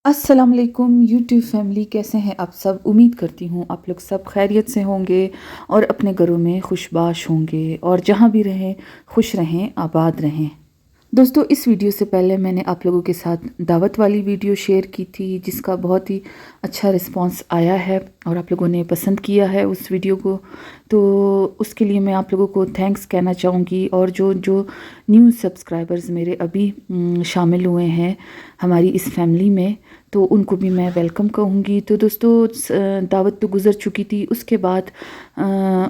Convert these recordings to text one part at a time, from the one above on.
अस्सलाम वालेकुम YouTube family, कैसे हैं आप सब। उम्मीद करती हूँ आप लोग सब खैरियत से होंगे और अपने घरों में खुशबाश होंगे और जहाँ भी रहें खुश रहें, आबाद रहें। दोस्तों, इस वीडियो से पहले मैंने आप लोगों के साथ दावत वाली वीडियो शेयर की थी जिसका बहुत ही अच्छा रिस्पांस आया है और आप लोगों ने पसंद किया है उस वीडियो को। तो उसके लिए मैं आप लोगों को थैंक्स कहना चाहूँगी। और जो जो न्यू सब्सक्राइबर्स मेरे अभी शामिल हुए हैं हमारी इस फैमिली में, तो उनको भी मैं वेलकम कहूँगी। तो दोस्तों, दावत तो गुज़र चुकी थी। उसके बाद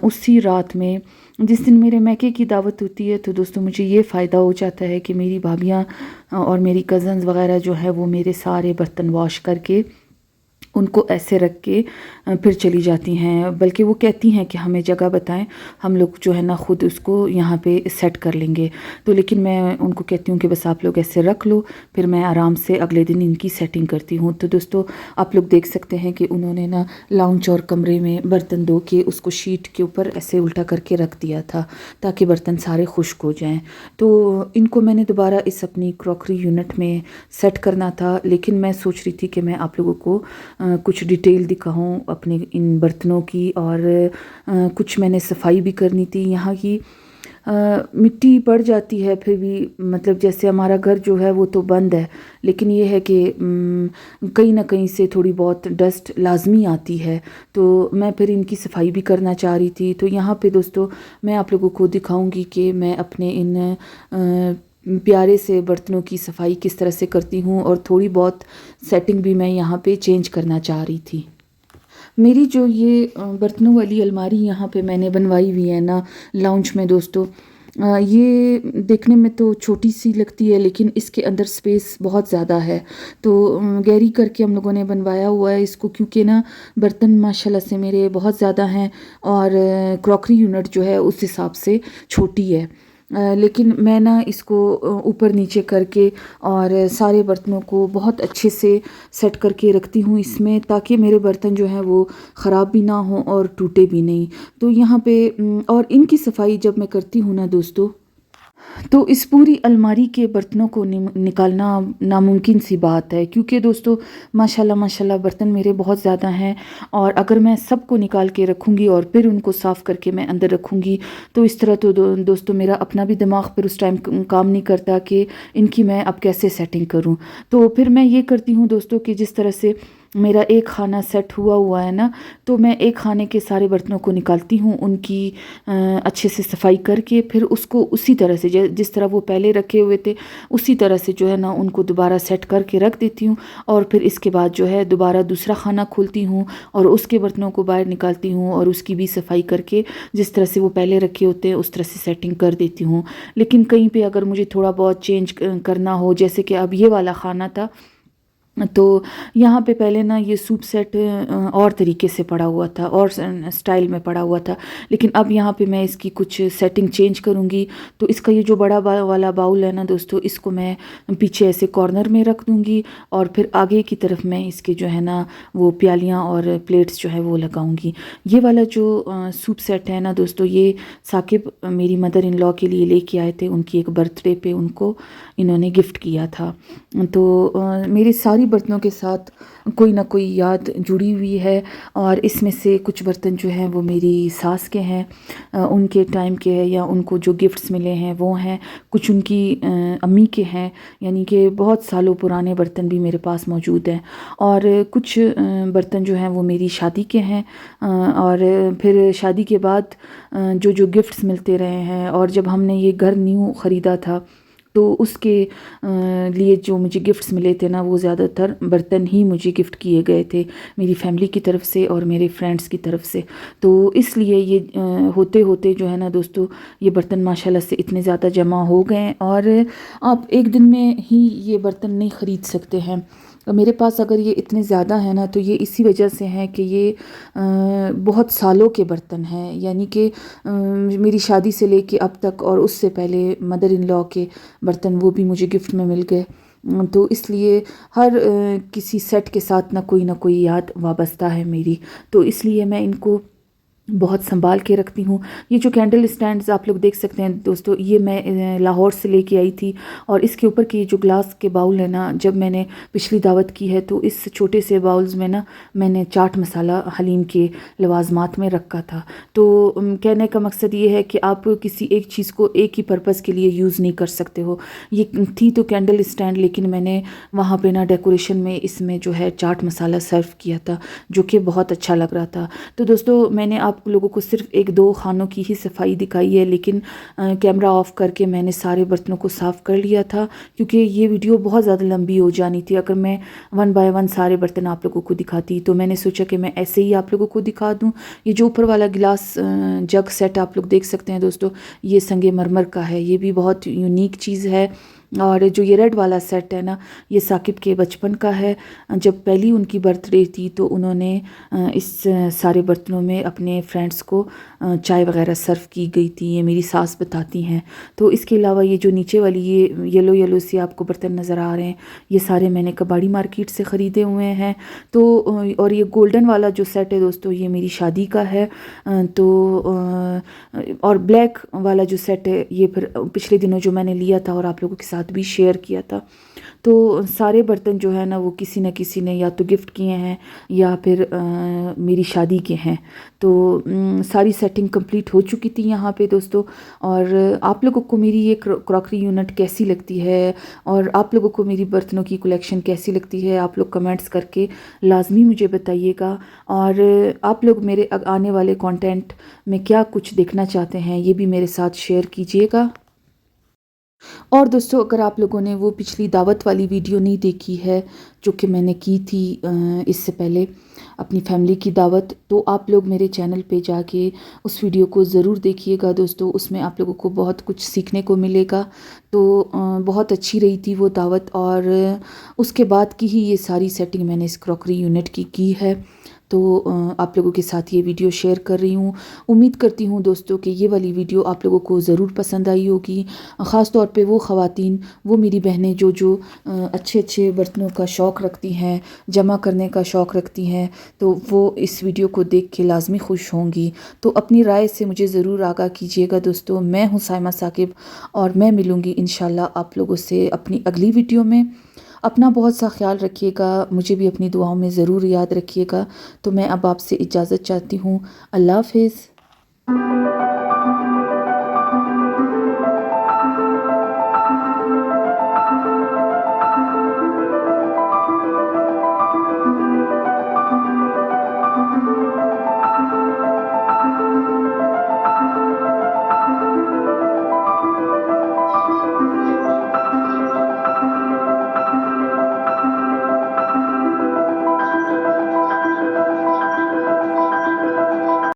उसी रात में जिस दिन मेरे मैके की दावत होती है, तो दोस्तों मुझे ये फ़ायदा हो जाता है कि मेरी भाभियाँ और मेरी कज़न्स वगैरह जो है वो मेरे सारे बर्तन वॉश करके उनको ऐसे रख के फिर चली जाती हैं। बल्कि वो कहती हैं कि हमें जगह बताएं, हम लोग जो है ना ख़ुद उसको यहाँ पे सेट कर लेंगे। तो लेकिन मैं उनको कहती हूँ कि बस आप लोग ऐसे रख लो, फिर मैं आराम से अगले दिन इनकी सेटिंग करती हूँ। तो दोस्तों, आप लोग देख सकते हैं कि उन्होंने ना लाउंज और कमरे में बर्तन धो के उसको शीट के ऊपर ऐसे उल्टा करके रख दिया था ताकि बर्तन सारे खुश्क हो जाएँ। तो इनको मैंने दोबारा इस अपनी क्रॉकरी यूनिट में सेट करना था, लेकिन मैं सोच रही थी कि मैं आप लोगों को कुछ डिटेल दिखाऊं अपने इन बर्तनों की। और कुछ मैंने सफाई भी करनी थी यहाँ की। मिट्टी पड़ जाती है फिर भी, मतलब जैसे हमारा घर जो है वो तो बंद है, लेकिन ये है कि कहीं ना कहीं से थोड़ी बहुत डस्ट लाजमी आती है। तो मैं फिर इनकी सफाई भी करना चाह रही थी। तो यहाँ पे दोस्तों मैं आप लोगों को दिखाऊंगी कि मैं अपने इन प्यारे से बर्तनों की सफाई किस तरह से करती हूँ, और थोड़ी बहुत सेटिंग भी मैं यहाँ पे चेंज करना चाह रही थी। मेरी जो ये बर्तनों वाली अलमारी यहाँ पे मैंने बनवाई हुई है ना लाउंज में दोस्तों, ये देखने में तो छोटी सी लगती है लेकिन इसके अंदर स्पेस बहुत ज़्यादा है। तो गहरी करके हम लोगों ने बनवाया हुआ है इसको, क्योंकि ना बर्तन माशाल्लाह से मेरे बहुत ज़्यादा हैं और क्रॉकरी यूनिट जो है उस हिसाब से छोटी है। लेकिन मैं ना इसको ऊपर नीचे करके और सारे बर्तनों को बहुत अच्छे से सेट करके रखती हूँ इसमें, ताकि मेरे बर्तन जो हैं वो ख़राब भी ना हो और टूटे भी नहीं। तो यहाँ पे और इनकी सफाई जब मैं करती हूँ ना दोस्तों, तो इस पूरी अलमारी के बर्तनों को निकालना नामुमकिन सी बात है, क्योंकि दोस्तों माशाल्लाह माशाल्लाह बर्तन मेरे बहुत ज़्यादा हैं। और अगर मैं सबको निकाल के रखूँगी और फिर उनको साफ़ करके मैं अंदर रखूँगी, तो इस तरह तो दोस्तों मेरा अपना भी दिमाग फिर उस टाइम काम नहीं करता कि इनकी मैं अब कैसे सेटिंग करूँ। तो फिर मैं ये करती हूँ दोस्तों कि जिस तरह से मेरा एक खाना सेट हुआ हुआ है ना, तो मैं एक खाने के सारे बर्तनों को निकालती हूँ, उनकी अच्छे से सफाई करके फिर उसको उसी तरह से जिस तरह वो पहले रखे हुए थे उसी तरह से जो है ना उनको दोबारा सेट करके रख देती हूँ। और फिर इसके बाद जो है दोबारा दूसरा खाना खोलती हूँ और उसके बर्तनों को बाहर निकालती हूँ और उसकी भी सफाई करके जिस तरह से वो पहले रखे होते हैं उस तरह से सेटिंग कर देती हूँ। लेकिन कहीं पे अगर मुझे थोड़ा बहुत चेंज करना हो, जैसे कि अब ये वाला खाना था, तो यहाँ पे पहले ना ये सूप सेट और तरीके से पड़ा हुआ था और स्टाइल में पड़ा हुआ था, लेकिन अब यहाँ पे मैं इसकी कुछ सेटिंग चेंज करूँगी। तो इसका ये जो बड़ा वाला बाउल है ना दोस्तों, इसको मैं पीछे ऐसे कॉर्नर में रख दूँगी और फिर आगे की तरफ मैं इसके जो है ना वो प्यालियाँ और प्लेट्स जो है वो लगाऊँगी। ये वाला जो सूप सेट है ना दोस्तों, ये साकिब मेरी मदर इन लॉ के लिए लेके आए थे, उनकी एक बर्थडे पे उनको इन्होंने गिफ्ट किया था। तो मेरी सारी बर्तनों के साथ कोई ना कोई याद जुड़ी हुई है। और इसमें से कुछ बर्तन जो हैं वो मेरी सास के हैं, उनके टाइम के हैं या उनको जो गिफ्ट्स मिले हैं वो हैं। कुछ उनकी अम्मी के हैं, यानी कि बहुत सालों पुराने बर्तन भी मेरे पास मौजूद हैं। और कुछ बर्तन जो हैं वो मेरी शादी के हैं। और फिर शादी के बाद जो जो गिफ्ट्स मिलते रहे हैं, और जब हमने ये घर न्यू ख़रीदा था तो उसके लिए जो मुझे गिफ्ट्स मिले थे ना, वो ज़्यादातर बर्तन ही मुझे गिफ्ट किए गए थे मेरी फैमिली की तरफ से और मेरे फ्रेंड्स की तरफ से। तो इसलिए ये होते होते जो है ना दोस्तों, ये बर्तन माशाल्लाह से इतने ज़्यादा जमा हो गए और आप एक दिन में ही ये बर्तन नहीं ख़रीद सकते हैं। मेरे पास अगर ये इतने ज़्यादा है ना, तो ये इसी वजह से हैं कि ये बहुत सालों के बर्तन हैं, यानी कि मेरी शादी से लेके अब तक और उससे पहले मदर इन लॉ के बर्तन वो भी मुझे गिफ्ट में मिल गए। तो इसलिए हर किसी सेट के साथ ना कोई याद वाबस्ता है मेरी। तो इसलिए मैं इनको बहुत संभाल के रखती हूँ। ये जो कैंडल स्टैंड्स आप लोग देख सकते हैं दोस्तों, ये मैं लाहौर से लेके आई थी। और इसके ऊपर के जो ग्लास के बाउल है ना, जब मैंने पिछली दावत की है तो इस छोटे से बाउल्स में ना मैंने चाट मसाला हलीम के लवाजमात में रखा था। तो कहने का मकसद ये है कि आप किसी एक चीज़ को एक ही पर्पज़ के लिए यूज़ नहीं कर सकते हो। ये थी तो कैंडल स्टैंड, लेकिन मैंने वहाँ पे ना डेकोरेशन में इसमें जो है चाट मसाला सर्व किया था, जो कि बहुत अच्छा लग रहा था। तो दोस्तों, मैंने आप लोगों को सिर्फ एक दो खानों की ही सफाई दिखाई है, लेकिन कैमरा ऑफ करके मैंने सारे बर्तनों को साफ़ कर लिया था, क्योंकि ये वीडियो बहुत ज़्यादा लंबी हो जानी थी अगर मैं वन बाय वन सारे बर्तन आप लोगों को दिखाती। तो मैंने सोचा कि मैं ऐसे ही आप लोगों को दिखा दूँ। ये जो ऊपर वाला गिलास जग सेट आप लोग देख सकते हैं दोस्तों, ये संगे मरमर का है। ये भी बहुत यूनिक चीज़ है। और जो ये रेड वाला सेट है ना, ये साकिब के बचपन का है। जब पहली उनकी बर्थडे थी तो उन्होंने इस सारे बर्तनों में अपने फ्रेंड्स को चाय वगैरह सर्व की गई थी, ये मेरी सास बताती हैं। तो इसके अलावा ये जो नीचे वाली ये येलो येलो से आपको बर्तन नज़र आ रहे हैं, ये सारे मैंने कबाड़ी मार्केट से ख़रीदे हुए हैं। तो और ये गोल्डन वाला जो सेट है दोस्तों, ये मेरी शादी का है। तो और ब्लैक वाला जो सेट है, ये फिर पिछले दिनों जो मैंने लिया था और आप लोगों के साथ भी शेयर किया था। तो सारे बर्तन जो है ना, वो किसी न किसी ने या तो गिफ्ट किए हैं या फिर मेरी शादी के हैं। तो सारी सेटिंग कंप्लीट हो चुकी थी यहाँ पे दोस्तों। और आप लोगों को मेरी ये क्रॉकरी यूनिट कैसी लगती है, और आप लोगों को मेरी बर्तनों की कलेक्शन कैसी लगती है, आप लोग कमेंट्स करके लाजमी मुझे बताइएगा। और आप लोग मेरे आने वाले कंटेंट में क्या कुछ देखना चाहते हैं, ये भी मेरे साथ शेयर कीजिएगा। और दोस्तों, अगर आप लोगों ने वो पिछली दावत वाली वीडियो नहीं देखी है जो कि मैंने की थी इससे पहले अपनी फैमिली की दावत, तो आप लोग मेरे चैनल पे जाके उस वीडियो को ज़रूर देखिएगा दोस्तों। उसमें आप लोगों को बहुत कुछ सीखने को मिलेगा। तो बहुत अच्छी रही थी वो दावत, और उसके बाद की ही ये सारी सेटिंग मैंने इस क्रॉकरी यूनिट की है। तो आप लोगों के साथ ये वीडियो शेयर कर रही हूँ। उम्मीद करती हूँ दोस्तों कि ये वाली वीडियो आप लोगों को ज़रूर पसंद आई होगी। ख़ास तौर पे वो ख़वातीन, वो मेरी बहनें जो अच्छे अच्छे बर्तनों का शौक़ रखती हैं, जमा करने का शौक़ रखती हैं, तो वो इस वीडियो को देख के लाजमी खुश होंगी। तो अपनी राय से मुझे ज़रूर आगाह कीजिएगा दोस्तों। मैं हूँ साइमा साकिब, और मैं मिलूँगी इंशाल्लाह आप लोगों से अपनी अगली वीडियो में। अपना बहुत सा ख्याल रखिएगा, मुझे भी अपनी दुआओं में ज़रूर याद रखिएगा। तो मैं अब आपसे इजाज़त चाहती हूँ। अल्लाह हाफ़िज़।